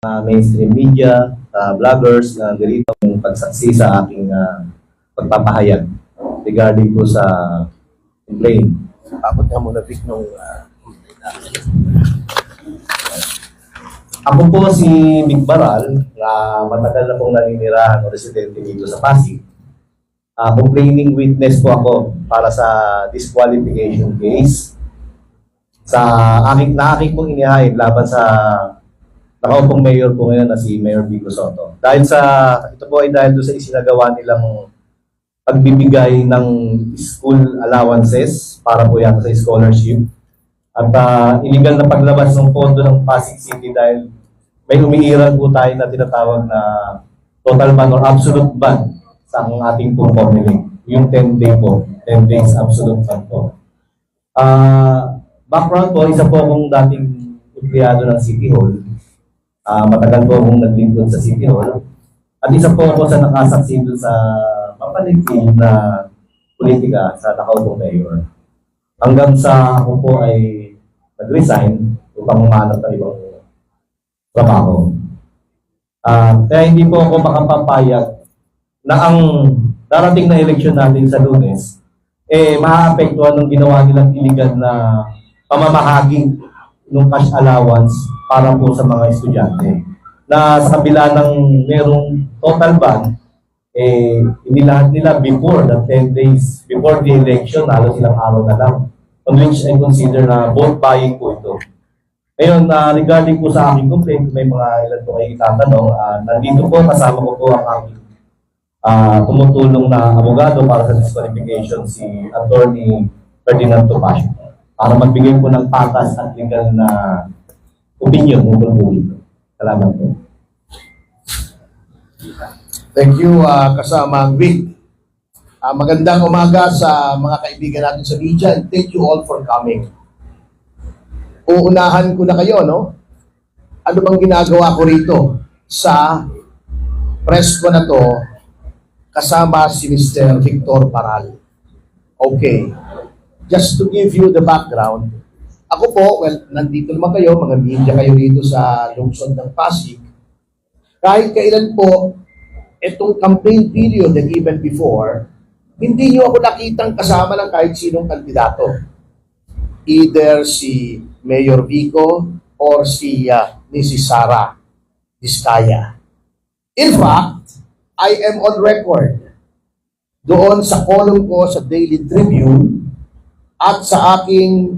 mainstream media, vloggers na ganito yung pagsaksi sa aking pagpapahayag regarding po sa complaint. Abot nga muna Vic nung Ako po si Vic Baral, na matagal na pong naninirahan o residente dito sa Pasig. Complaining witness po ako para sa disqualification case sa aking pong inihain laban sa nakaupong mayor po ngayon na si Mayor Vico Soto. Ito po ay dahil doon sa isinagawa nilang pagbibigay ng school allowances para po yan sa scholarship. At illegal na paglabas ng pondo ng Pasig City dahil may umiiral po tayo na tinatawag na total ban or absolute ban sa ating pong formula. Yung 10-day po, 10 days absolute ban po. Background po, isa po akong dating empleyado ng City Hall. Matagal po akong naglingkod sa City Hall. At isa po ako sa nakasaksi doon sa mapaligid na politika sa nakaupong mayor. Hanggang sa ako po ay nag-resign upang umanap ng ibang trabaho. Kaya hindi po ako makapapayag na ang darating na eleksyon natin sa Lunes maaapektuhan ng ginawa nilang iligal na pamamahagi ng cash allowance para po sa mga estudyante. Na sa kabila ng merong total ban, inilahat nila before the 10 days, before the election, halos ilang araw na lang. On which I consider na vote buying po ito. Ngayon, regarding po sa aking complaint, may mga ilan po kayo itatanong, nandito po, kasama ko po ang aking tumutulong na abogado para sa disqualification, si Attorney Ferdinand Topacio, para magbigay po ng patas at legal na opinion tungkol po dito. Salamat po. Thank you, kasamang Vic. Magandang umaga sa mga kaibigan natin sa media and thank you all for coming. Uunahan ko na kayo, no? Ano bang ginagawa ko rito sa press ko na to kasama si Mr. Victor Baral? Okay. Just to give you the background, ako po, well, nandito naman kayo, mga media kayo rito sa lungsod ng Pasig. Kahit kailan po, itong campaign period and even before, hindi nyo ako nakitang kasama ng kahit sinong kandidato. Either si Mayor Vico or si Mrs. Sara Diskaya. In fact, I am on record doon sa column ko sa Daily Tribune at sa aking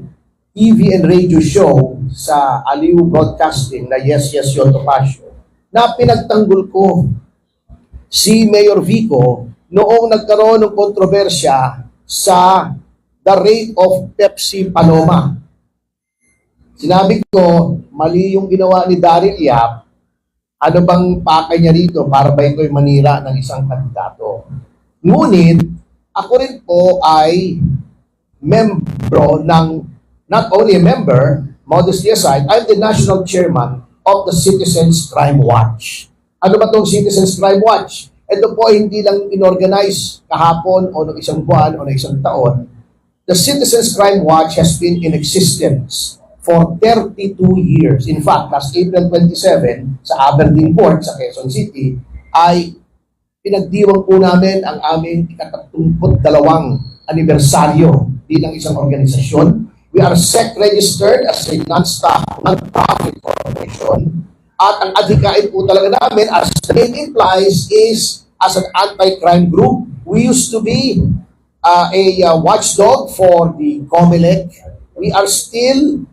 TV and radio show sa Aliw Broadcasting na Yes, Yes, Yo Topacio, na pinagtanggol ko si Mayor Vico noong nagkaroon ng kontrobersya sa the rate of Pepsi Paloma. Sinabi ko, mali yung ginawa ni Daryl Yap. Ano bang pakay niya rito para ba ito'y manira ng isang kandidato? Ngunit, ako rin po ay membro ng, not only a member, modesty aside, I'm the national chairman of the Citizens Crime Watch. Ano ba itong Citizens Crime Watch? Ito po hindi lang inorganize kahapon o ng isang buwan o ng isang taon. The Citizens Crime Watch has been in existence for 32 years. In fact, last April 27 sa Aberdeen Port sa Quezon City ay pinagdiwang po namin ang aming ika-32 anibersaryo bilang isang organisasyon. We are SEC registered as a non-profit organization. At ang adhikain po talaga namin, as the name implies, is as an anti-crime group. We used to be a watchdog for the COMELEC. We are still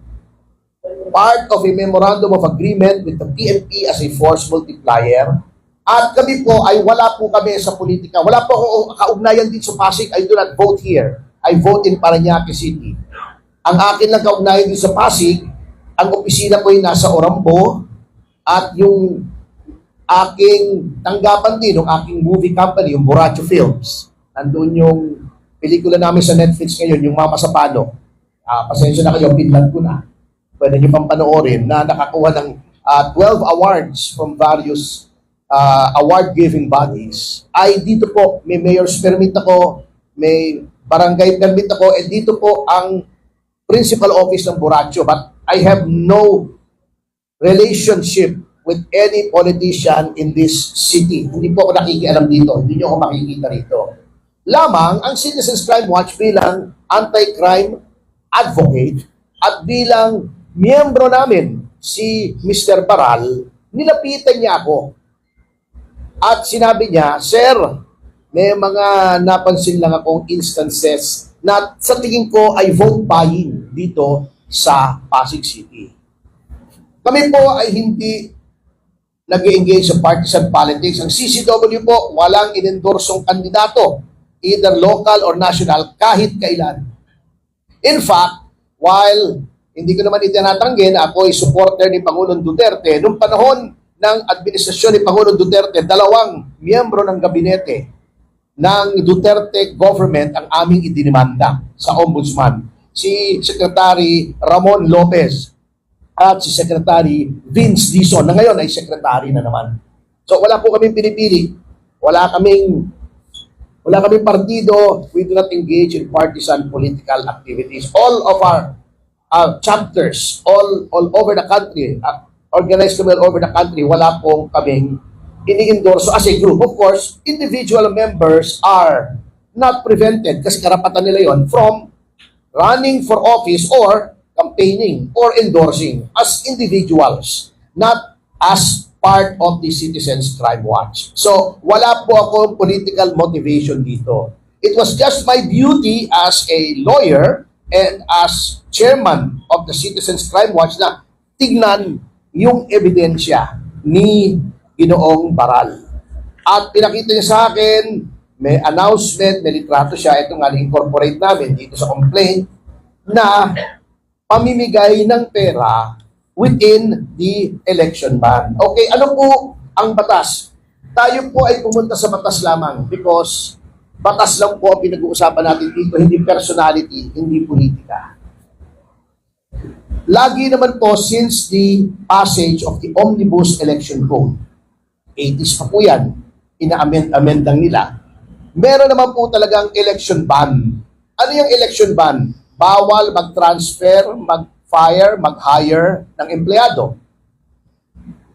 part of a memorandum of agreement with the PNP as a force multiplier. At kami po ay wala po kami sa politika. Wala po ako kaugnayan dito sa Pasig. I do not vote here. I vote in Parañaque City. Ang akin lang kaugnayan dito sa Pasig, ang opisina ko ay nasa Orambo. At yung aking tanggapan din, yung aking movie company, yung Borracho Films. Nandun yung pelikula namin sa Netflix ngayon, yung Mama sa Pano. Pasensya na kayo, pinland ko na. Pwede nyo pang panoorin na nakakuha ng 12 awards from various award-giving bodies. Ay dito po, may mayor's permit ako, may barangay permit ako, and dito po ang principal office ng Borracho. But I have no relationship with any politician in this city. Hindi po ako nakikialam dito. Hindi niyo ako makikita rito. Lamang ang Citizens Crime Watch bilang anti-crime advocate at bilang miyembro namin si Mr. Baral, nilapitan niya ako. At sinabi niya, Sir, may mga napansin lang akong instances na sa tingin ko ay vote buying dito sa Pasig City. Kami po ay hindi nag-engage sa partisan politics. Ang CCW po, walang inendorsong kandidato, either local or national, kahit kailan. In fact, while hindi ko naman itinatanggi na ako ay supporter ni Pangulong Duterte, nung panahon ng administrasyon ni Pangulong Duterte, 2 miyembro ng gabinete ng Duterte government ang aming idinimanda sa ombudsman. Si Secretary Ramon Lopez at si Secretary Vince Dizon na ngayon ay secretary na naman. So wala po kaming pinipili. Wala kaming partido. We do not engage in partisan political activities. All of our chapters all over the country, organized kami all over the country, wala pong kaming ini-endorso as a group. Of course, individual members are not prevented kasi karapatan nila yon from running for office or campaigning or endorsing as individuals, not as part of the Citizens Crime Watch. So, wala po akong political motivation dito. It was just my duty as a lawyer and as chairman of the Citizens Crime Watch na tignan yung ebidensya ni Ginoong Baral. At pinakita niya sa akin, may announcement, may litrato siya, ito nga incorporate namin dito sa complaint, na pamimigay ng pera within the election ban. Okay, ano po ang batas? Tayo po ay pumunta sa batas lamang because batas lang po ang pinag-uusapan natin dito, hindi personality, hindi politika. Lagi naman po since the passage of the Omnibus Election Code, 80s pa po yan, ina-amendang nila, meron naman po talagang election ban. Ano yung election ban? Bawal mag-transfer, mag-fire, mag-hire ng empleyado.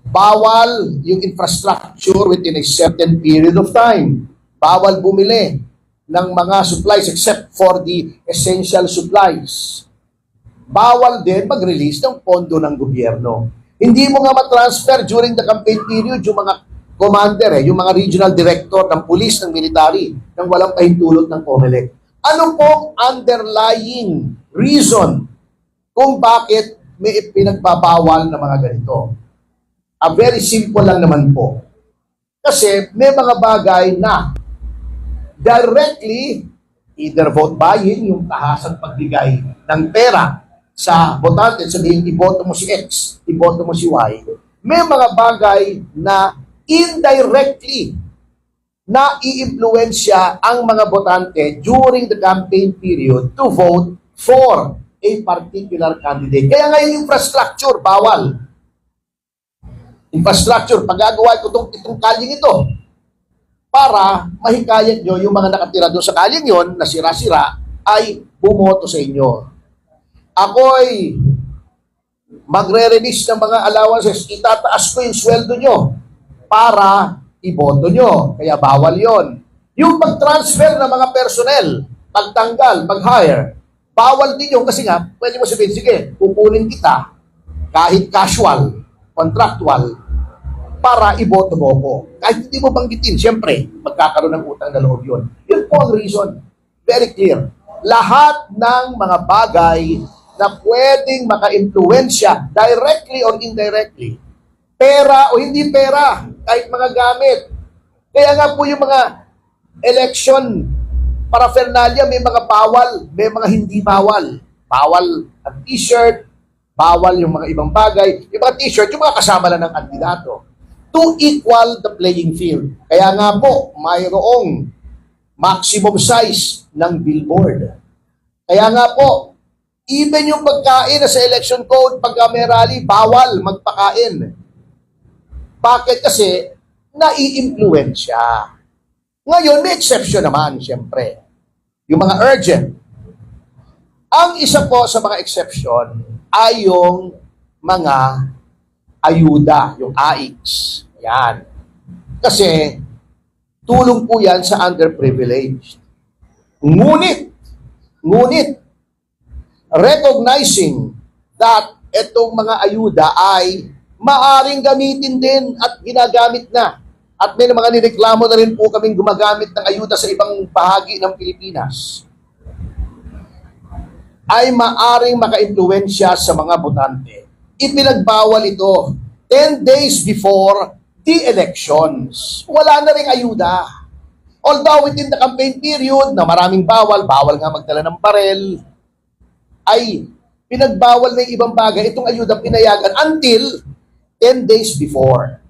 Bawal yung infrastructure within a certain period of time. Bawal bumili ng mga supplies except for the essential supplies. Bawal din mag-release ng pondo ng gobyerno. Hindi mo nga ma-transfer during the campaign period yung mga commander, yung mga regional director ng police, ng military, nang walang pahintulot ng COMELEC. Ano pong underlying reason kung bakit may pinagbabawal na mga ganito? Very simple lang naman po. Kasi may mga bagay na directly, either vote buying, yung tahasang pagbigay ng pera sa botante, sabihin, iboto mo si X, iboto mo si Y. May mga bagay na indirectly na i-impluensya ang mga botante during the campaign period to vote for a particular candidate. Kaya nga yung infrastructure, bawal. Infrastructure, paggagawa ko itong kalyeng ito para mahikayat nyo yung mga nakatira doon sa kalyeng yon na sira-sira ay bumoto sa inyo. Ako'y magre-release ng mga allowances, itataas ko yung sweldo nyo para iboto nyo. Kaya bawal yon. Yung mag-transfer ng mga personnel, pagtanggal, mag-hire, bawal din yun kasi nga, pwede mo sabihin, sige, kukunin kita kahit casual, contractual, para iboto mo ko. Kahit hindi mo banggitin, siyempre, magkakaroon ng utang na loob yun. Yun po ang reason. Very clear. Lahat ng mga bagay na pwedeng maka-impluensya directly or indirectly, pera o hindi pera, kahit mga gamit. Kaya nga po yung mga election paraphernalia, may mga bawal, may mga hindi bawal. Bawal ang t-shirt, bawal yung mga ibang bagay. Yung mga t-shirt, yung mga kasama lang ng kandidato. To equal the playing field. Kaya nga po, mayroong maximum size ng billboard. Kaya nga po, even yung pagkain na sa election code, pagka may rally, bawal magpakain. Bakit? Kasi nai-impluensya. Ngayon, may exception naman, siyempre. Yung mga urgent. Ang isa po sa mga exception ay yung mga ayuda, yung AIX. Yan. Kasi, tulong po yan sa underprivileged. Ngunit, recognizing that itong mga ayuda ay maaring gamitin din at ginagamit na. At may mga nireklamo na rin po kaming gumagamit ng ayuda sa ibang bahagi ng Pilipinas. Ay maaring maka-impluwensya sa mga botante. Ipinagbawal ito 10 days before the elections. Wala na ring ayuda. Although within the campaign period na maraming bawal nga magdala ng barel, ay pinagbawal na yung ibang bagay, itong ayuda pinayagan until 10 days before.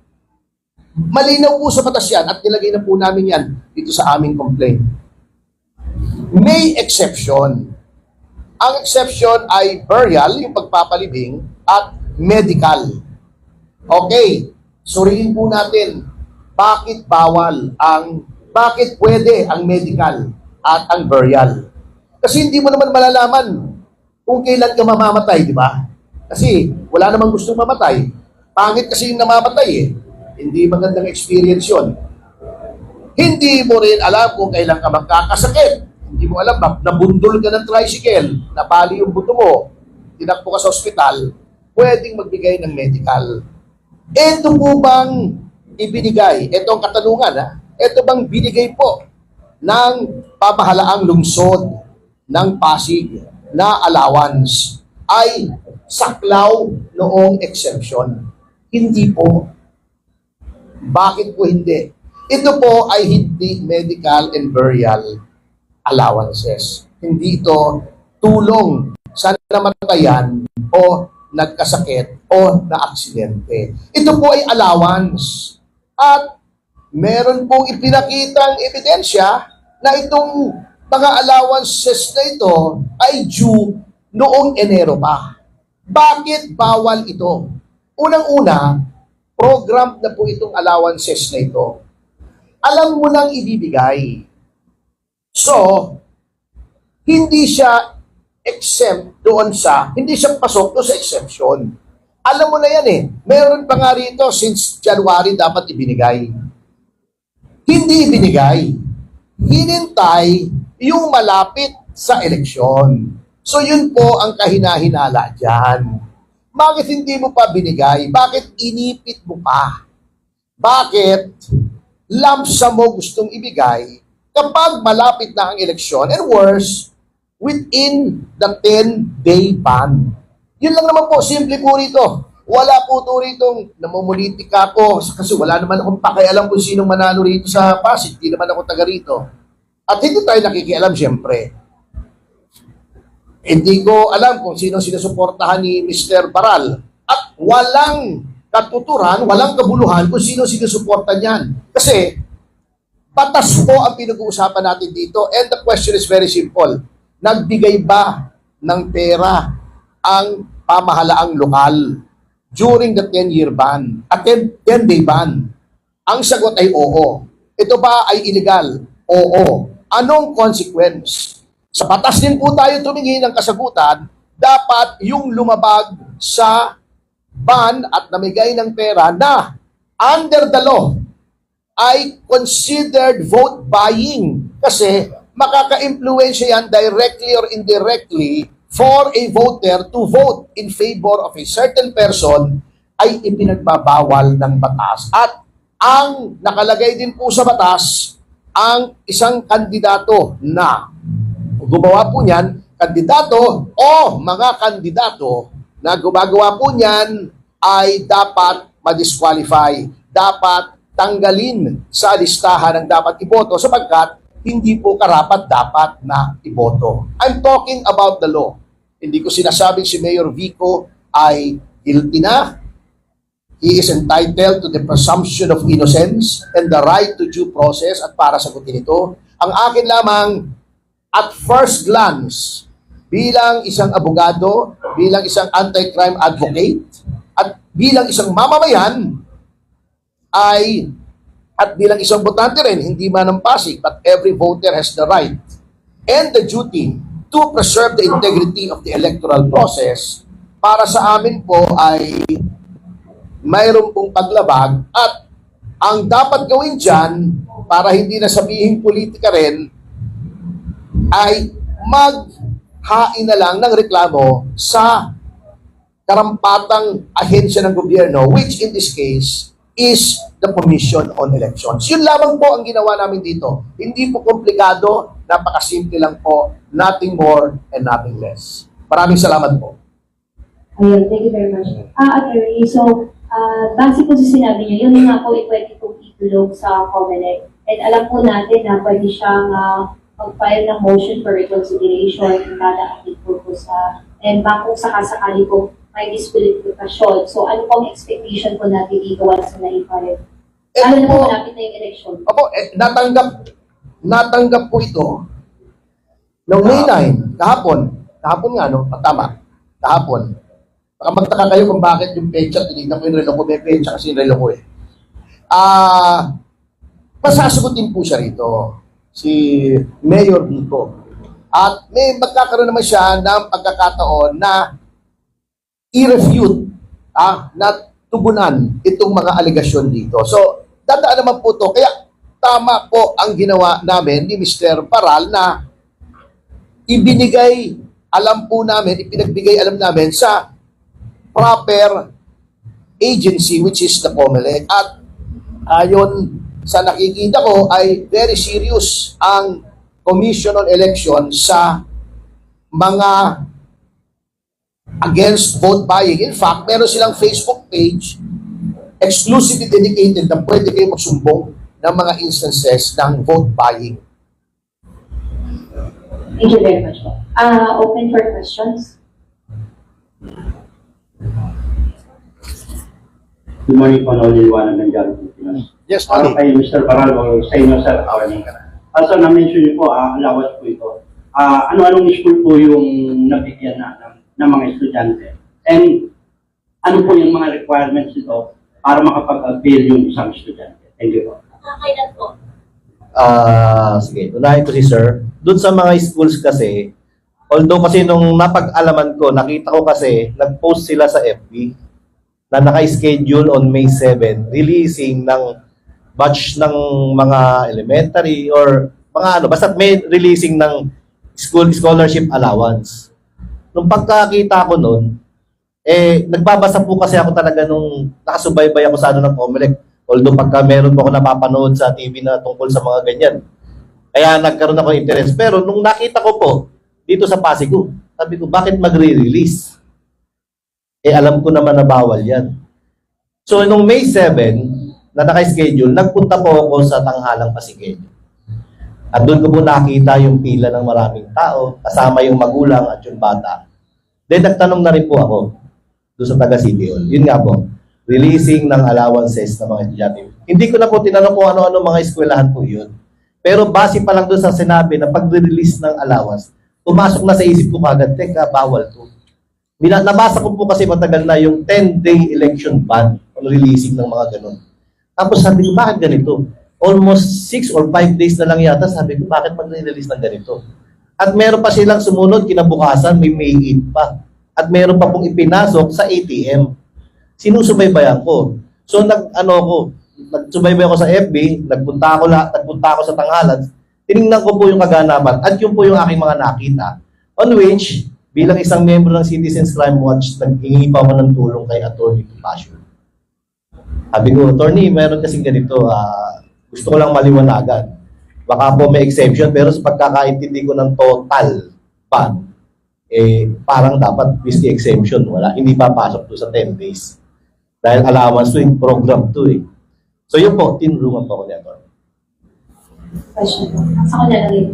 Malinaw po sa batas yan at nilagay na po namin yan dito sa aming complaint. May exception. Ang exception ay burial, yung pagpapalibing, at medical. Okay, suriin po natin bakit pwede ang medical at ang burial. Kasi hindi mo naman malalaman kung kailan ka mamamatay, di ba? Kasi wala namang gustong mamatay. Pangit kasi yung namamatay eh. Hindi magandang experience yun. Hindi mo rin alam kung kailan ka magkakasakit. Hindi mo alam, nabundol ka ng tricycle, napali yung buto mo, tinakbo ka sa ospital, pwedeng magbigay ng medical. Ito po bang ibinigay? Ito ang katanungan, ha? Ito bang binigay po ng pamahalaang lungsod ng Pasig na allowance ay saklaw noong exemption? Hindi po. Bakit po hindi? Ito po ay hindi medical and burial allowances. Hindi ito tulong sa namatayan o nagkasakit o naaksidente. Ito po ay allowance. At meron pong ipinakitang ebidensya na itong mga allowances na ito ay due noong Enero pa. Bakit bawal ito? Unang-una, program na po itong allowances na ito. Alam mo nang ibibigay. So, hindi siya exempt doon hindi siya pasok doon sa exemption. Alam mo na yan eh. Meron pa nga rito since January dapat ibinigay. Hindi ibinigay. Hinintay yung malapit sa eleksyon. So yun po ang kahinahinala dyan. Bakit hindi mo pa binigay? Bakit inipit mo pa? Bakit lump sum mo gustong ibigay kapag malapit na ang eleksyon, and worse, within the 10-day ban? Yun lang naman po, simple po rito. Wala po ito rito, namumulitika ko, kasi wala naman akong pakialam kung sinong manalo rito sa Pasig, hindi naman ako taga rito. At hindi tayo nakikialam, siyempre. Hindi ko alam kung sino sinusuportahan ni Mr. Paral. At walang katuturan, walang kabuluhan kung sino sinusuporta niyan. Kasi, batas po ang pinag-uusapan natin dito. And the question is very simple. Nagbigay ba ng pera ang pamahalaang lokal during the 10-year ban? At 10-day ban? Ang sagot ay oo. Ito ba ay illegal? Oo. Anong consequence? Sa batas din po tayo tumingin ng kasagutan, dapat yung lumabag sa ban at namigay ng pera na under the law ay considered vote buying kasi makaka-impluensya yan directly or indirectly for a voter to vote in favor of a certain person ay ipinagbabawal ng batas. At ang nakalagay din po sa batas, ang isang kandidato na gumawa po niyan, kandidato o mga kandidato na gumagawa po niyan ay dapat ma-disqualify, dapat tanggalin sa listahan ng dapat iboto sapagkat hindi po karapat-dapat na iboto. I'm talking about the law. Hindi ko sinasabing si Mayor Vico ay guilty na. He is entitled to the presumption of innocence and the right to due process at para sagutin ito. Ang akin lamang, at first glance, bilang isang abogado, bilang isang anti-crime advocate, at bilang isang mamamayan, at bilang isang botante rin, hindi man ng Pasig, but every voter has the right and the duty to preserve the integrity of the electoral process. Para sa amin po ay mayroon pong paglabag at ang dapat gawin dyan, para hindi na sabihin politika rin, ay maghain na lang ng reklamo sa karampatang ahensya ng gobyerno, which in this case is the Commission on Elections. Yun lamang po ang ginawa namin dito. Hindi po komplikado, napakasimple lang po, nothing more and nothing less. Maraming salamat po. Ayun, thank you very much. Attorney, so, base po sa sinabi niyo, yun nga po pwede pong itulog sa COMELEC. And alam po natin na pwede siyang mag-file ng motion for reconsideration in kada acting purpose. And kung sakasakali po may disqualification. So, ano pong expectation po natin dito once na i-file? Lalo na po malapit na yung election. Opo, natanggap po ito noong May 9, kahapon. Kahapon nga, no? Tama. Kahapon. Baka magtaka kayo kung bakit yung pecha, tinignan ko yung relo ko, may pecha kasi yung relo ko eh. Masasagutin po siya rito, si Mayor Vico. At may magkakaroon naman siya ng pagkakataon na i-refute, na tugunan itong mga aligasyon dito. So, dadaan naman po to. Kaya tama po ang ginawa namin ni Mr. Paral na ibinigay, alam po namin, ipinagbigay alam namin sa proper agency which is the COMELEC. At ayon sa nakikita ko ay very serious ang Commission on Election sa mga against vote buying. In fact, meron silang Facebook page exclusively dedicated na pwede kayo magsumbong ng mga instances ng vote buying. Thank you very much po. Open for questions. Good morning po, Noli Liwanag ng Diyan Pilipinas. Yes, Para Tony. kay Mr. Paral o sa inyo, sir, morning. Also, na-mention niyo po, allowance po ito. Ano-anong school po yung nabigyan ng mga estudyante? And ano po yung mga requirements ito para makapag-appeal yung isang estudyante? Thank you po. Kailan po? Sige, unahin ko si Sir. Doon sa mga schools kasi, although kasi nung napag-alaman ko, nakita ko kasi, nag-post sila sa FB na naka-schedule on May 7, releasing ng batch ng mga elementary or mga ano, basta may releasing ng scholarship allowance. Nung pagkakita ko noon, nagbabasa po kasi ako talaga nung nakasubaybay ako sa ano ng COMELEC. Although pagka meron po ako napapanood sa TV na tungkol sa mga ganyan. Kaya nagkaroon ako interest. Pero nung nakita ko po, dito sa Pasig, sabi ko, bakit magre-release? Alam ko naman na bawal yan. So, nung May 7, na naka-schedule, nagpunta po ako sa Tanghalang Pasigueño. At doon ko po nakita yung pila ng maraming tao, kasama yung magulang at yung bata. Then, nagtanong na rin po ako doon sa taga City Hall. Yun nga po, releasing ng allowances ng mga estudyante. Hindi ko na po tinanong kung ano-ano mga eskwelahan po yun. Pero base pa lang doon sa sinabi na pag-release ng allowance, pumasok na sa isip ko kagad, teka, bawal to. Nabasa ko po kasi matagal na yung 10-day election ban on releasing ng mga ganun. Tapos sabi ko, bakit ganito? Almost 6 or 5 days na lang yata, sabi ko, bakit mag-release ng ganito? At meron pa silang sumunod, kinabukasan, may May 8 pa. At meron pa pong ipinasok sa ATM. Sinusubaybayan ko. So, nagsubaybay ako sa FB, nagpunta ako sa Tanghalan, tinignan ko po yung kaganapan at yun po yung aking mga nakita. On which, bilang isang member ng Citizens Crime Watch, naghingi pa ako ng tulong kay Atty. Passion. Sabi ko, Attorney, meron kasing ganito, gusto ko lang maliwanagan. Baka po may exemption, pero sa pagkakaintindi ko ng total ban, parang dapat with the exemption, hindi papasok to sa 10 days. Dahil allowance to yung program to eh. So yun po, tinulungan po ako ni Atty. Question po. Sa ko nalagay.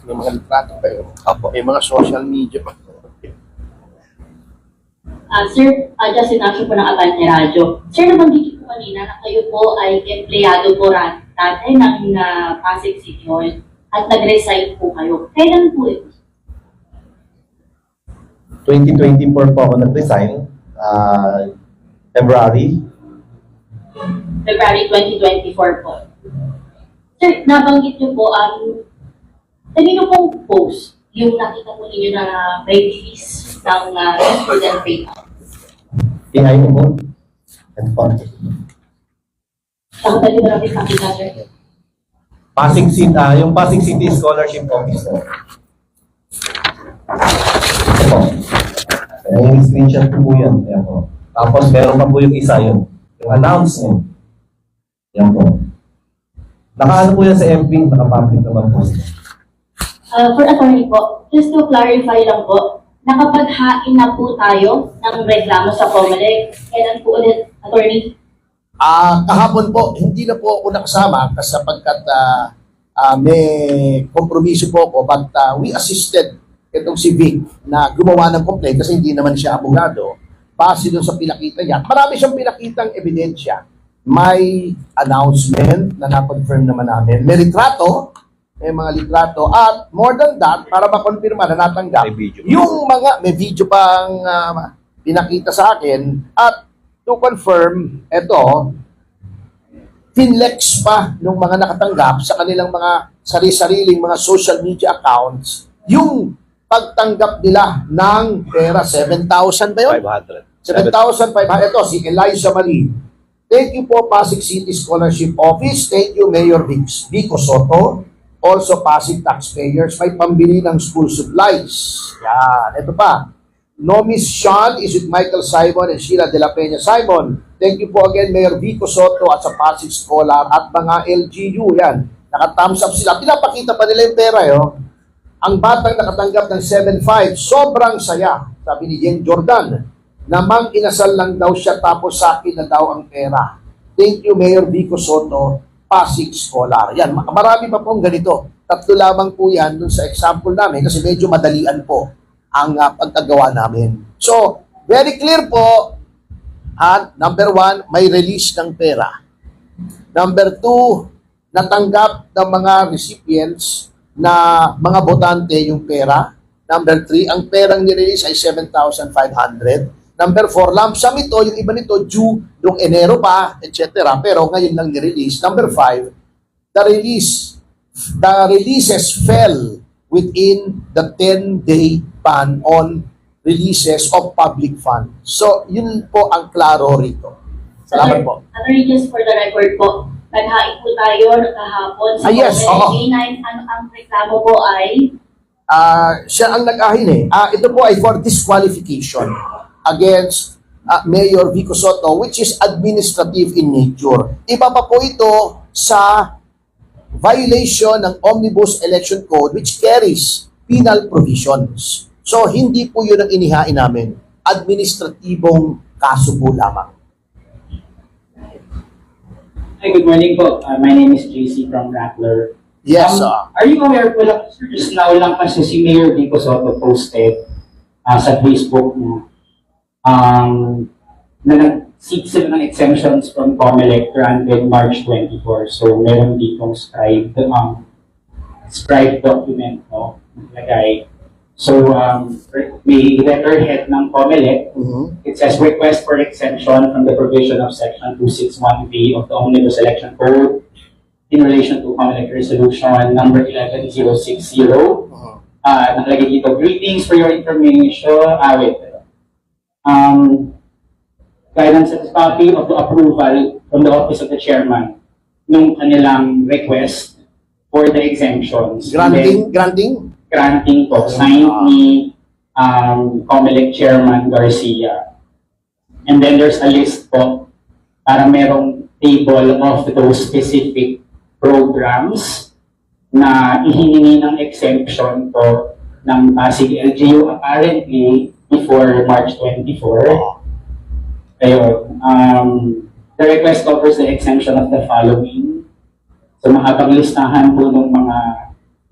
May mga litrato kayo. May mga social media pa. Sir, Justin Asio po ng Abante Radio. Sir, nabanggit ko kanina na kayo po ay empleyado po dati ng Pasig City Hall at nag-resign po kayo. Kailan po ito? 2024 po ako nag-resign, February. February 2024 po. Sir, nabanggit niyo po kanino pong post yung nakita po ninyo na may release ng student paper? AI mo po. And po. Nakapalimutan natin pakita, sir. Pasig City, yung Pasig City Scholarship Office po. Ito po. Yung screenshot ko po yan. Yan po. Tapos meron pa po yung isa yun. Yung announcement. Yan po. Nakaano po yan sa FB, nakapublic naman po. For attorney po, just to clarify lang po, nakapaghain na po tayo ng reklamo sa COMELEC. Kailan po ulit, attorney? Kahapon po, hindi na po ako nakasama kasi sapagkat may kompromiso po ako but we assisted itong si Vic na gumawa ng complaint kasi hindi naman siya abogado. Base doon sa pinakita niya. Marami siyang pinakitang ebidensya. May announcement na na-confirm naman namin. May litrato, may mga litrato at more than that, para makonfirma na natanggap, yung mga, may video pang pinakita sa akin at to confirm, eto, finlex pa ng mga nakatanggap sa kanilang mga sari-sariling mga social media accounts yung pagtanggap nila ng pera, 7,000 ba yun? 7,500. Ito, si Eliza Marie. Thank you po, Pasig City Scholarship Office. Thank you, Mayor Vico Soto. Also, Pasig taxpayers. May pambili ng school supplies. Yan. Ito pa. No Miss Sean is with Michael Simon and Sheila De La Peña Simon. Thank you po again, Mayor Vico Soto at sa Pasig Scholar at mga LGU. Yan. Naka-thumbs up sila. Pinapakita pa nila yung pera, yo. Ang batang nakatanggap ng 7,500, sobrang saya, sabi ni Jen Jordan. Namang inasal lang daw siya tapos sa akin na daw ang pera. Thank you, Mayor Vico Soto, Pasig Scholar. Yan, marami pa pong ganito. 3 lamang po yan dun sa example namin kasi medyo madalian po ang pagkagawa namin. So, very clear po. Number 1, may release ng pera. Number 2, natanggap ng mga recipients na mga botante yung pera. Number 3, ang perang nirelease ay 7,500. Number 4, lump sum ito, yung iba nito due noong Enero pa, etc. Pero ngayon lang nirelease. Number 5, the releases fell within the 10-day ban on releases of public funds. So, yun po ang klaro rito. Salamat po. Attorney, just for the record po, naghain po tayo kahapon sa Yes, oo. ang reklamo po ay Siya ang nag-ahin eh. Ito po ay for disqualification against Mayor Vico Soto, which is administrative in nature. Iba pa po ito sa violation ng Omnibus Election Code which carries penal provisions. So, hindi po yun ang inihain namin. Administratibong kaso po lamang. Hi, good morning po. My name is JC from Rattler. Yes, Are you aware po lang, sir, just now lang kasi si Mayor Vico Soto posted sa Facebook niya na nag-seek sila ng exemptions from COMELEC granted March 24. So, meron ditong scribed document, no? Naglagay. So, may letterhead ng COMELEC. It says, request for exemption from the provision of Section 261B of the Omnibus Election Code in relation to COMELEC Resolution number 11060. Nakalagay dito, greetings for your information. Guidance and copy of the approval from the Office of the Chairman nung kanilang request for the exemptions. Granting Po, signed ni COMELEC Chairman Garcia. And then there's a list po para merong table of those specific programs na ihiningi ng exemption po ng Pasig LGU apparently before March 24. Ayun. The request covers the exemption of the following. So mahabang listahan po ng mga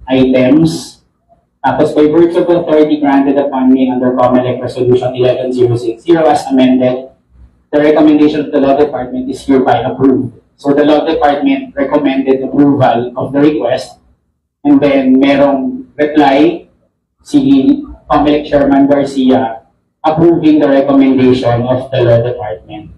items. Tapos by virtue of authority granted upon me under COMELEC Resolution 11060 as amended, the recommendation of the Law Department is hereby approved. So the Law Department recommended approval of the request, and then merong reply si COMELEC Chairman Garcia approving the recommendation of the Law Department.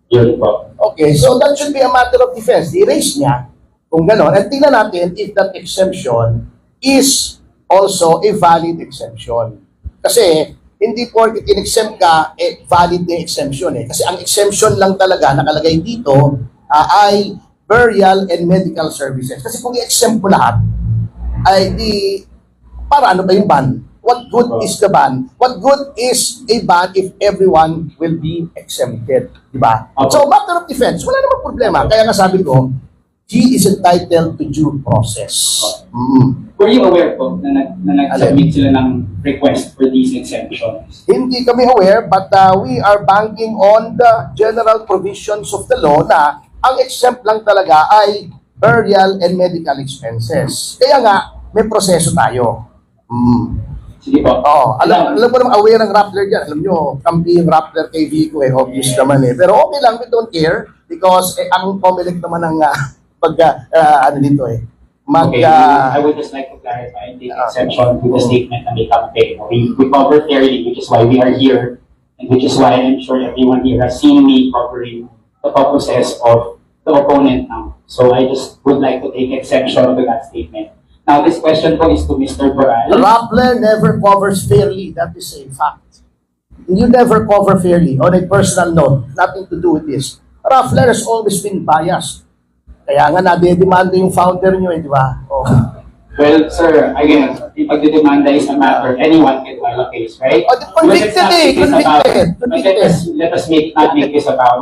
Yun po. Okay, so that should be a matter of defense. I-raise niya kung gano'n. At tingnan natin if that exemption is also a valid exemption. Kasi hindi porket in-exempt ka, valid na yung exemption eh. Kasi ang exemption lang talaga nakalagay dito ay burial and medical services. Kasi kung i-exempt mo lahat, ay di, para ano ba yung ban? What good is the ban? What good is a ban if everyone will be exempted? Diba? So, matter of defense, wala namang problema. Kaya nga sabi ko, he is entitled to due process. Were you aware po na nag-submit sila ng request for these exemptions? Hindi kami aware, but we are banking on the general provisions of the law na ang exempt lang talaga ay burial and medical expenses. Kaya nga, may proseso tayo. Sige po. Alam mo naman, aware ang Rappler dyan. Alam nyo, kampi yung Rappler kay Vico obvious naman eh. Pero okay lang, we don't care because ang COMELEC naman ang ano dito eh. Okay, I would just like to clarify the exception to the statement na may campaign. We cover fairly, which is why we are here, and which is why I'm sure everyone here has seen me covering the purposes of the opponent now. So I just would like to take exception to that statement. Now, this question po is to Mr. Boral. Rappler never covers fairly. That is a fact. You never cover fairly. On a personal note, nothing to do with this. Rappler has always been biased. Kaya nga nadedemanda yung founder nyo di ba? Well, sir, again, the pagdedemanda is a matter anyone can file a case, right? Convicted eh, convicted. Let us not make this about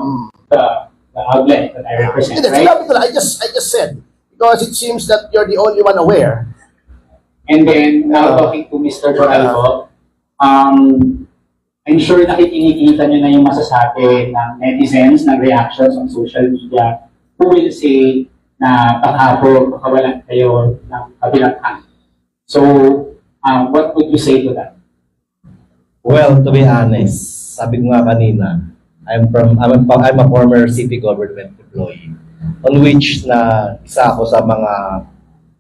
the outlet that I represent, Hindi, right? sinabi ko lang, I just said, because it seems that you're the only one aware. And then, now talking to Mr. Doralvo, I'm sure nakikinikita nyo na yung masasabi ng netizens, ng reactions on social media, who will say na baka pakawalan kayo ng kabilang hand. So, what would you say to that? Well, to be honest, sabi ko nga kanina, I'm a former city government employee on which na isa ako sa mga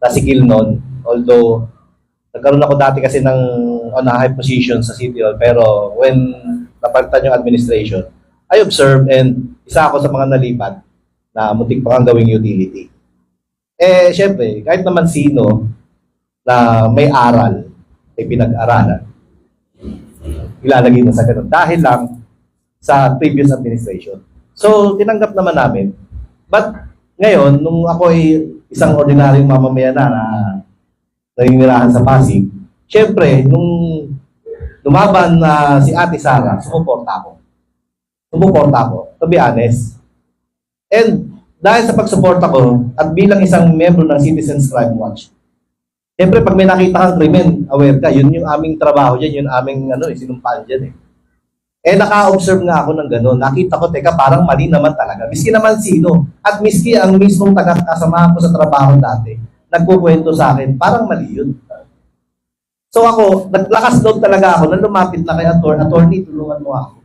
nasikil noon, although nagkaroon ako dati kasi ng on a high position sa City Hall, pero when napalitan yung administration, I observed and isa ako sa mga nalipat na muntik pa kang gawing utility. Eh, syempre, kahit naman sino na may aral, may pinag-aralan, ilalagay mo sa ganun. Dahil lang sa previous administration. So, tinanggap naman namin. But, ngayon, nung ako ay isang ordinaryong mamamayan na naninirahan sa Pasig, syempre, nung lumaban na si Ate Sara, sumuporta ako. To be honest. And dahil sa pagsuporta ko, at bilang isang membro ng Citizens Crime Watch, syempre pag may nakita kang krimen, aware ka, yun yung aming trabaho dyan, yun aming sinumpaan dyan eh. Eh naka-observe nga ako ng gano'n, nakita ko, teka parang mali naman talaga, miski naman sino, at miski ang mismong taga-kasama ko sa trabaho dati, nagkukwento sa akin, parang mali yun. So ako, naglakas loob talaga ako, nang lumapit na kay attorney, tulungan mo ako.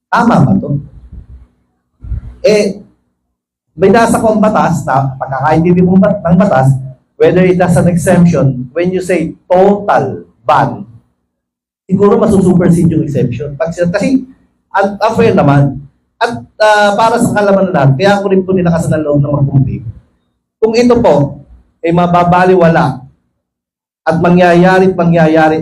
Tama ba to? Eh, may nasa kong batas na pagkakaintindi mo ng batas, whether it has an exemption, when you say total ban, siguro masusupersede yung exemption. Kasi, unfair naman. At para sa kalaman na natin, kaya ko rin po nilakasan ng loob na magkumbig. Kung ito po, ay mababaliwala at mangyayari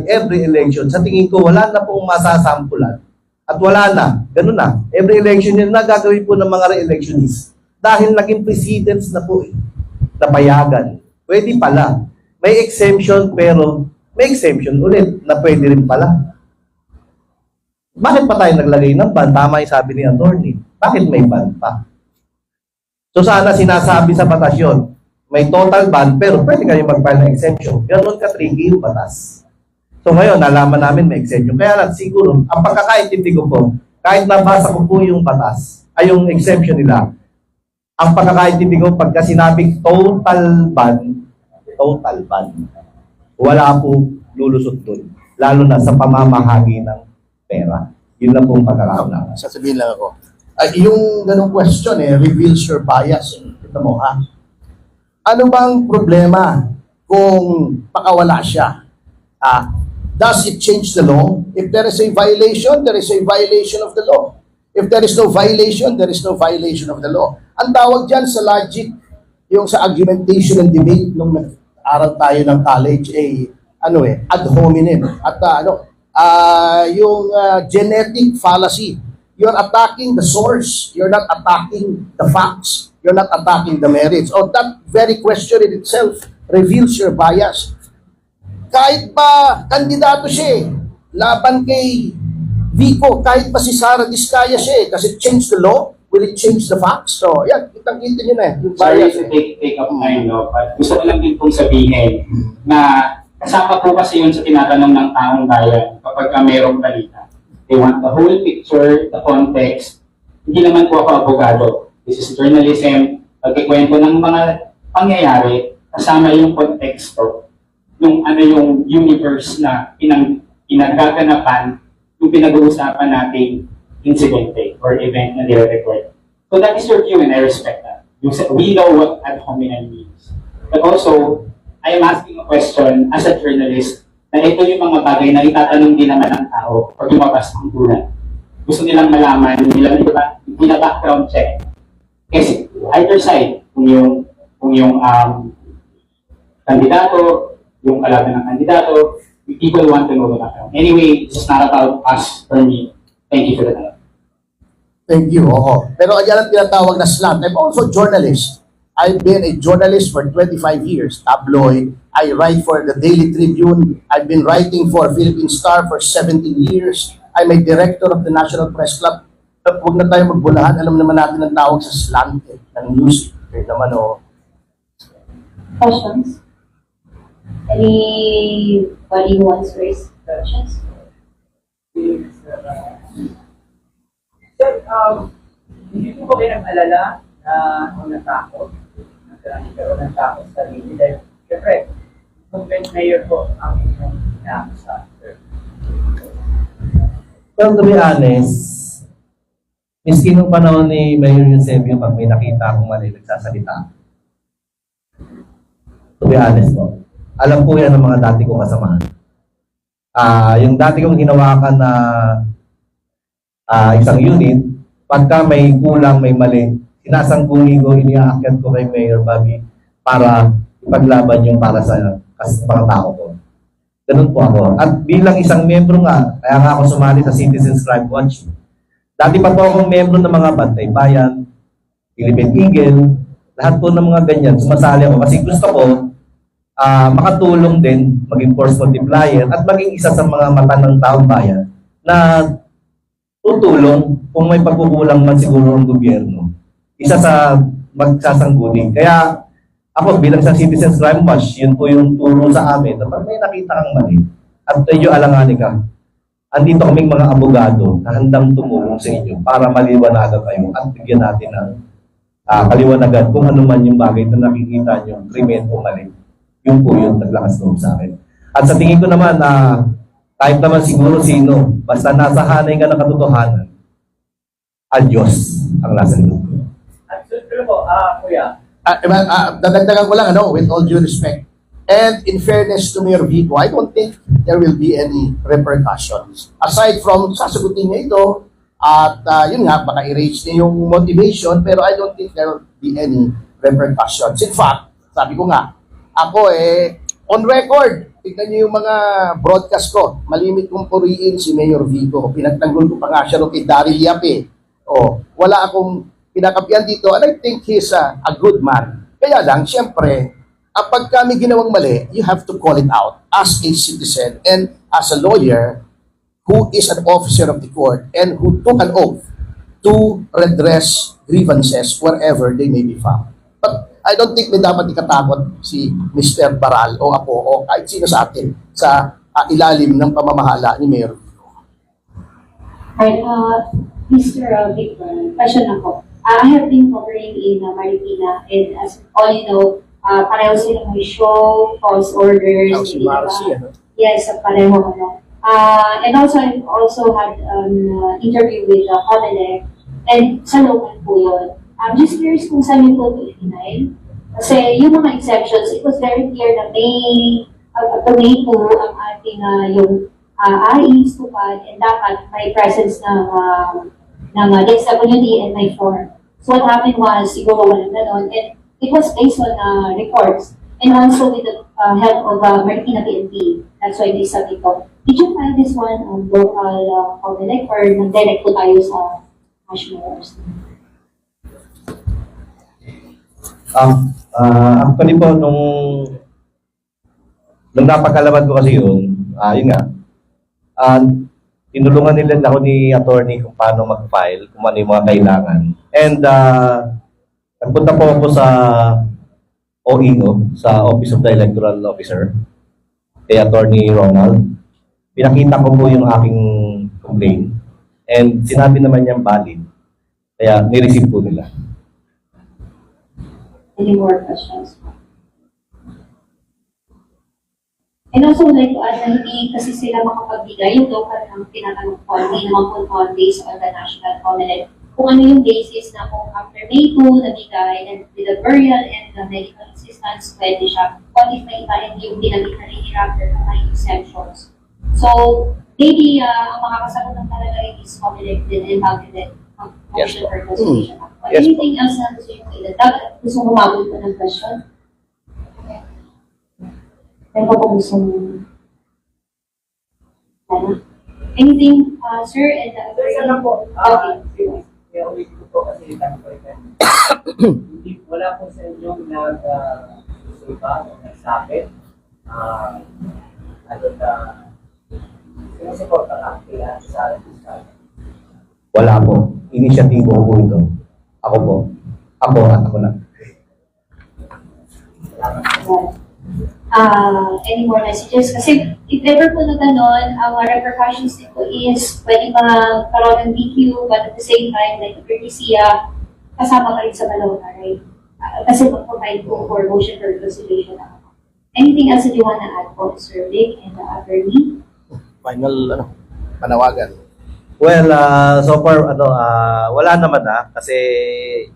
every election, sa tingin ko, wala na pong masasampulan. At wala na. Ganun na. Every election yun na gagawin po ng mga re-electionists. Dahil naging precedents na po eh. Napayagan. Pwede pala. May exemption pero may exemption ulit na pwede rin pala. Bakit pa tayo naglagay ng ban? Tama yung sabi ni attorney. Bakit may ban pa? So sana sinasabi sa batas yun, may total ban pero pwede kayo mag-file ng exemption. Ganun ka-tricky yung batas. So ngayon, nalaman namin may exemption. Kaya lang siguro, ang pagkakaintindi ko po, kahit nabasa ko po yung batas, ay yung exemption nila, ang pagkakaintindi ko pagka sinabing total ban, wala po lulusot doon. Lalo na sa pamamahagi ng pera. Yun lang po ang pagkakaunawa. Sasabihin lang ako. Yung ganong question reveals your bias. Ito mo ha. Ano bang problema kung pakawala siya? Does it change the law? If there is a violation, there is a violation of the law. If there is no violation, there is no violation of the law. Ang tawag dyan sa logic, yung sa argumentation and debate nung nag-aral tayo ng college, ad hominem. At yung genetic fallacy. You're attacking the source. You're not attacking the facts. You're not attacking the merits. Oh, that very question in itself reveals your bias. Kahit pa kandidato siya laban kay Vico, kahit pa si Sara Diskaya siya kasi change the law, will it change the facts? So, yan, kitang-kita nyo na yung Sorry bias. to take up time, no? But gusto ko lang din pong sabihin na kasama po kasi yun sa tinatanong ng taong bayan kapag mayroong balita. They want the whole picture, the context. Hindi naman po ako abogado. This is journalism. Pagkikwento ng mga pangyayari, kasama yung konteksto, yung ano yung universe na pinagaganapan, yung pinag-uusapan nating incidente or event na nire-record. So that is your view and I respect that. We know what ad hominem means. But also, I am asking a question as a journalist na ito yung mga bagay na itatanong din naman ng tao pag lumabas ang ulat. Gusto nilang malaman, nilang background check. Kasi either side, kung yung kandidato, yung kalaban ng kandidato, people want to know the background. Anyway, this is not about us for me. Thank you for the time. Thank you, oo. Pero yan ang tinatawag na slant. I'm also a journalist. I've been a journalist for 25 years, tabloid. I write for the Daily Tribune. I've been writing for Philippine Star for 17 years. I'm a director of the National Press Club. Huwag na tayo magbulahan. Alam naman natin ang tawag sa slant ng news. Kaya naman, oo. Questions? Anybody who wants to raise questions? Sir, hindi po ba kayo nag-alala na natakot? Nagkaroon ng takot sa sarili dahil siyempre, movement mayor po ang inyong inaasa. Well, to be honest, miski nung panahon ni Mayor Eusebio, pag may nakita akong mali, nagsasalita. To be honest po, alam po yan ng mga dati kong kasamahan. Yung dati kong hinawakan na isang unit, pagka may kulang, may mali, sinasangguni ko, iniaakyat ko kay Mayor Bobby para ipaglaban yung para sa mga tao ko. Ganun po ako. At bilang isang membro nga, kaya nga ako sumali sa Citizens Crime Watch. Dati pa po akong membro ng mga Bantay Bayan, Philippine Eagle, lahat po ng mga ganyan, sumasali ako kasi gusto ko makatulong din, maging force multiplier, at maging isa sa mga mata ng taong bayan na tutulong kung may pagkukulang man siguro ng gobyerno. Isa sa magsasangguni. Kaya ako bilang sa Citizens Crime Watch, yun po yung turo sa amin na pag may nakita kang mali at medyo alanganin ka, andito kaming mga abogado na handang tumulong sa inyo para maliwanagan kayo at bigyan natin ng kaliwanagan kung ano man yung bagay na nakikita nyo, krimen o mali. Yun po yun, naglakas loob sa akin. At sa tingin ko naman na kahit naman siguro sino, basta nasa hanay ka ng katotohanan, Diyos ang nasa loob. At pero po, kuya, Dadagdagan ko lang, with all due respect. And in fairness to Mayor Vico, I don't think there will be any repercussions. Aside from sasagutin niya ito, at yun nga, baka i-raise niya yung motivation, pero I don't think there will be any repercussions. In fact, sabi ko nga, ako on record, tignan niyo yung mga broadcast ko, malimit kong puriin si Mayor Vico. Pinagtanggol ko pa nga siya kay Daryl Yape. Wala akong pinakapian dito, and I think he's a good man. Kaya lang, siyempre, pag kami ginawang mali, you have to call it out as a citizen and as a lawyer who is an officer of the court and who took an oath to redress grievances wherever they may be found. But I don't think may dapat ikatakot si Mr. Baral o ako o kahit sino sa atin sa ilalim ng pamamahala ni Mayor Vico. Alright, Mr. Victor, question ako. I have been covering in Marikina, and as all you know, pareho sila may show, false orders, Si Marcy, yes, pareho ano. And also, I've also had an interview with Comelec, and sa local po yun. I'm just curious kung saan yung po i-deny. Kasi yung mga exceptions, it was very clear na may po ang ating yung IEs tupad, and dapat may presence ng DSWD and may form. So what happened was, siguro walang ganon, and it was based on reports, and also with the help of Marikina PNP. That's why they said ito. Did you file this one on local COMELEC or nag-direct po tayo sa national RC? Actually po, nung napagkalaman ko kasi yun nga, tinulungan nila ako ni attorney kung paano mag-file, kung ano yung mga kailangan. And nagpunta po ako sa OEO, sa Office of the Electoral Officer, kay Attorney Ronald. Pinakita ko po yung aking complaint. And sinabi naman niyang valid. Kaya nireceive po nila. Any more questions? And also would like to add na hindi kasi sila makapagbigay yung local ng tinatanong ko, hindi naman po on based on the national COMELEC. Kung ano yung basis na kung after May 2 nabigay and with the burial and the medical assistance, pwede siya. What if may iba hindi yung binabit na nahihirap or may exemptions? So, maybe ang makakasagot ng talaga is COMELEC din and bakit din ang motion for consultation. Yes, Anything else na gusto yung kailan? Gusto mo humabol po ng question? Pero po gusto mo. Anything, sir, and the other? Sir, sana po, Okay. kaya ulit ko po kasi tanong ko rin. Hindi, wala po sa inyong nag-suba o nagsakit. Ano na, sinusuporta ka kailangan sa akin. Wala po. Inisyatibo ko po ito. Ako po. Ako at ako lang. Any more messages? Kasi if ever po na gano'n, ang repercussions nito is pwede magkaroon ng DQ, but at the same time, like courtesy, kasama ka rin sa balona, right? Kasi mag-provide po for motion for reconciliation. Anything else that you want to add po, Sir Vic and the attorney? Final, panawagan. Well, so far, wala naman kasi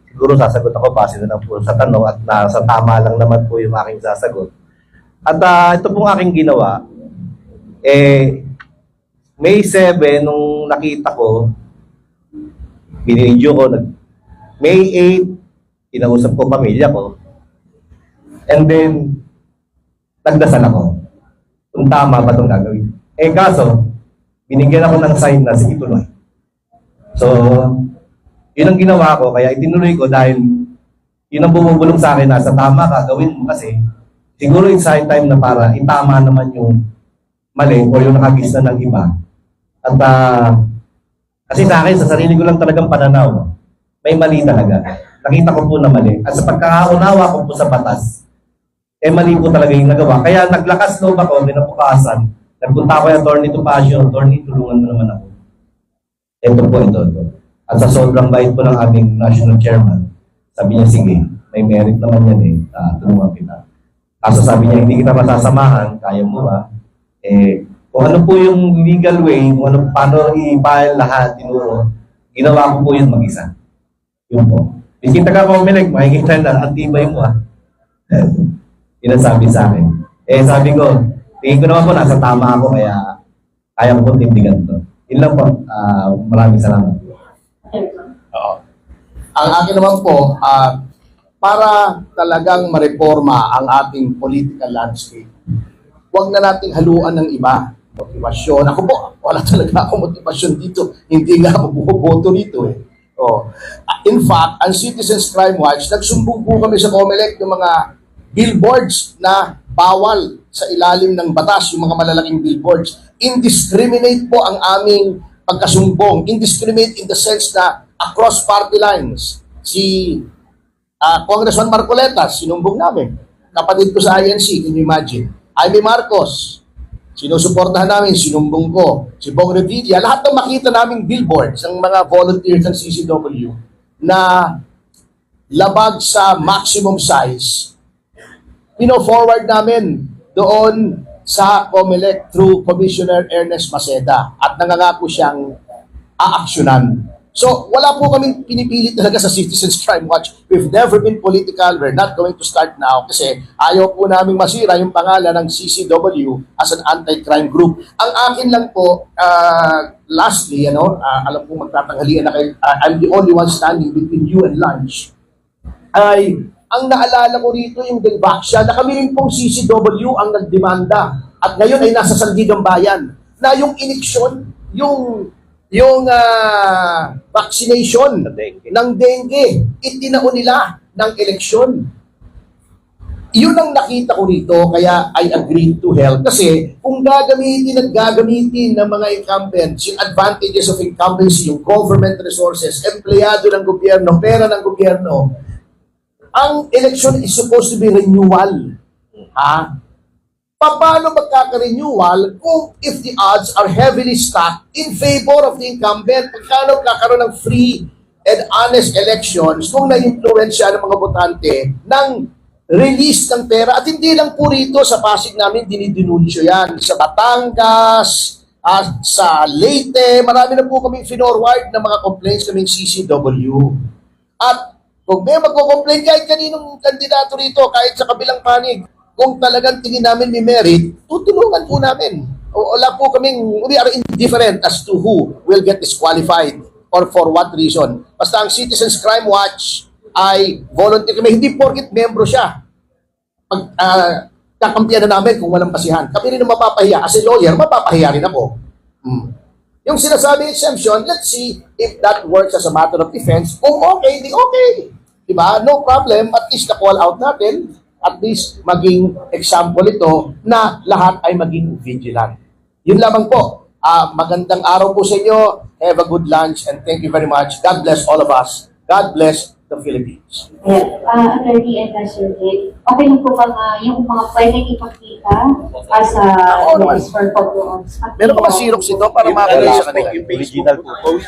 siguro sasagot ako base na lang po sa tanong at nasa tama lang naman po yung aking sasagot. At ito pong aking ginawa, May 7, nung nakita ko, binidyo ko, May 8, kinausap ko pamilya ko, and then, nagdasal ako. Kung tama ba itong gagawin. Kaso, binigyan ako ng sign na sige tuloy. So, yun ang ginawa ko, kaya itinuloy ko dahil yun ang bumubulong sa akin na sa tama ka, gawin mo kasi siguro it's high time na para itama naman yung mali o yung nakagis na ng iba. At kasi sa akin, sa sarili ko lang talagang pananaw, may mali talaga. Nakita ko po na mali. At sa pagkakaunawa ko po sa batas, mali po talaga yung nagawa. Kaya naglakas loob ako, kinabukasan, nagpunta ako yung attorney to passion, attorney, tulungan mo naman ako. Ito po, ito. At sa sobrang bait po ng aming national chairman, sabi niya, sige, may merit naman yan tulungan kita. Kaso sabi niya, hindi kita masasamahan, kaya mo ba? Kung ano po yung legal way, kung ano, paano i-file lahat, tinuro, ginawa ko po yun mag-isa. Yun po. Kita ka COMELEC, makikita na, ang tibay mo Yun ang sabi sa akin. Sabi ko, tingin ko naman po, nasa tama ako, kaya kaya ko po tindigan to. Yun lang po. Maraming salamat. Ang akin naman po, para talagang mareforma ang ating political landscape, huwag na nating haluan ng iba. Motivasyon. Ako po, wala talaga akong motivasyon dito. Hindi nga ako bumoboto dito In fact, ang Citizens Crime Watch, nagsumbong po kami sa COMELEC ng mga billboards na bawal sa ilalim ng batas, yung mga malalaking billboards. Indiscriminate po ang aming pagkasumbong. Indiscriminate in the sense na across party lines. Si Congressman Marcoletas, sinumbong namin. Kapatid ko sa INC, can you imagine? Jaime Marcos, sinusuportahan namin, sinumbong ko. Si Bong Revilla, lahat ng makita naming billboards ng mga volunteers ng CCW na labag sa maximum size, pino-forward namin doon sa COMELEC through Commissioner Ernest Maceda at nangangako siyang aaksyonan. So, wala po kaming pinipilit talaga sa Citizens Crime Watch. We've never been political. We're not going to start now kasi ayaw po namin masira yung pangalan ng CCW as an anti-crime group. Ang akin lang po, lastly, alam po magtatanghalian na kayo, I'm the only one standing between you and lunch, ay ang naalala ko rito yung Delvaxia na kami rin pong CCW ang nagdemanda at ngayon ay nasa Sandigang Bayan. na yung eleksyon, yung vaccination ng dengue, itinaon nila ng eleksyon. Yun ang nakita ko rito, kaya I agreed to help. Kasi kung gagamitin at gagamitin ng mga incumbents, yung advantages of incumbency, yung government resources, empleyado ng gobyerno, pera ng gobyerno, ang election is supposed to be renewal. Ha? Paano magkaka-renewal kung if the odds are heavily stacked in favor of the incumbent? Pagkano kakaroon ng free and honest elections kung na-influensya ng mga botante ng release ng pera? At hindi lang po rito sa Pasig namin dinidenunsyo yan. Sa Batangas, sa Leyte, marami na po kaming finorward ng mga complaints kaming CCW. At kung may magko-complain kahit kaninong kandidato rito, kahit sa kabilang panig, kung talagang tingin namin may merit, tutulungan po namin. Wala po kaming, we are indifferent as to who will get disqualified or for what reason. Basta ang Citizens Crime Watch ay volunteer kami, hindi porket membro siya. Pag kakampiyan na namin kung walang basihan. Kami rin ang mapapahiya. As a lawyer, mapapahiya rin ako. Yung sinasabing exemption, let's see if that works as a matter of defense. Kung okay, di okay. Diba? No problem. At least na-call out natin. At least maging example ito na lahat ay maging vigilant. Yun lamang po. Magandang araw po sa inyo. Have a good lunch and thank you very much. God bless all of us. God bless the Philippines. Attorney and Survey, okay lang po ba yung mga pwedeng ipakita as a Oo naman. list for photos? Meron ka ba Xerox ito para makakita sa kanila? Original photos.